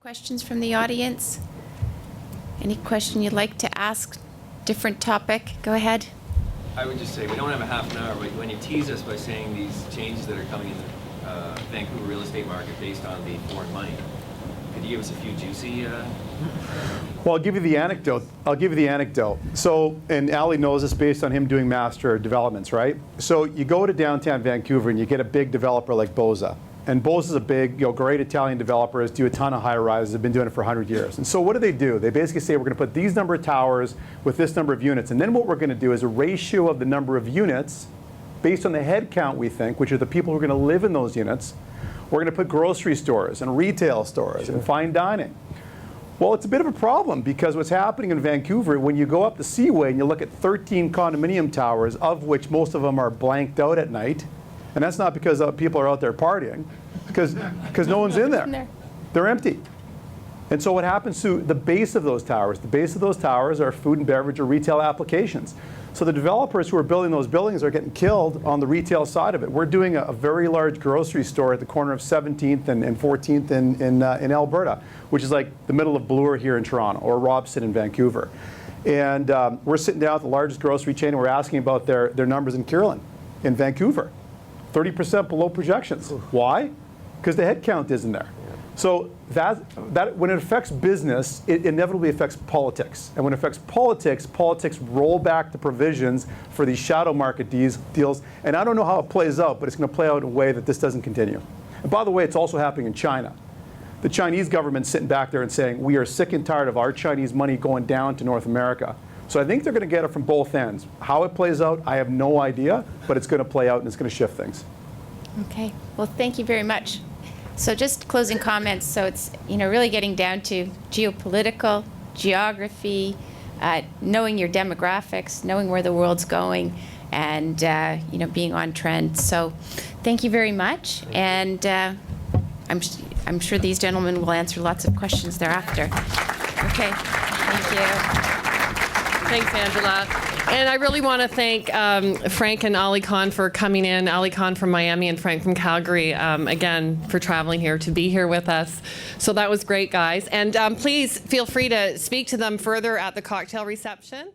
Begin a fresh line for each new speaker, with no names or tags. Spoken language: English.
Questions from the audience? Any question you'd like to ask? Different topic? Go ahead.
I would just say, we don't have a half an hour, but when you tease us by saying these changes that are coming in the Vancouver real estate market based on the foreign money, could you give us a few juicy...
Well, I'll give you the anecdote. So, and Ali knows this based on him doing master developments, right? So you go to downtown Vancouver and you get a big developer like Boza. And Boza's a big, great Italian developers, do a ton of high-rises, have been doing it for 100 years. And so what do? They basically say, we're going to put these number of towers with this number of units. And then what we're going to do is a ratio of the number of units based on the head count, we think, which are the people who are going to live in those units. We're going to put grocery stores and retail stores and fine dining. Well, it's a bit of a problem because what's happening in Vancouver, when you go up the Seaway and you look at 13 condominium towers, of which most of them are blanked out at night, and that's not because people are out there partying, because no one's in there. They're empty. And so what happens to the base of those towers? The base of those towers are food and beverage or retail applications. So the developers who are building those buildings are getting killed on the retail side of it. We're doing a very large grocery store at the corner of 17th and 14th in Alberta, which is like the middle of Bloor here in Toronto, or Robson in Vancouver. And we're sitting down at the largest grocery chain and we're asking about their numbers in Kirtland, in Vancouver. 30% below projections. Why? Because the head count isn't there. So that when it affects business, it inevitably affects politics. And when it affects politics roll back the provisions for these shadow market deals. And I don't know how it plays out, but it's going to play out in a way that this doesn't continue. And by the way, it's also happening in China. The Chinese government's sitting back there and saying, we are sick and tired of our Chinese money going down to North America. So I think they're going to get it from both ends. How it plays out, I have no idea, but it's going to play out and it's going to shift things.
Okay. Well, thank you very much. So just closing comments. So it's really getting down to geopolitical, geography, knowing your demographics, knowing where the world's going, and being on trend. So thank you very much. And I'm sure these gentlemen will answer lots of questions thereafter. Okay. Thank you.
Thanks, Angela. And I really want to thank Frank and Ali Khan for coming in. Ali Khan from Miami and Frank from Calgary, again, for traveling here to be here with us. So that was great, guys. And please feel free to speak to them further at the cocktail reception.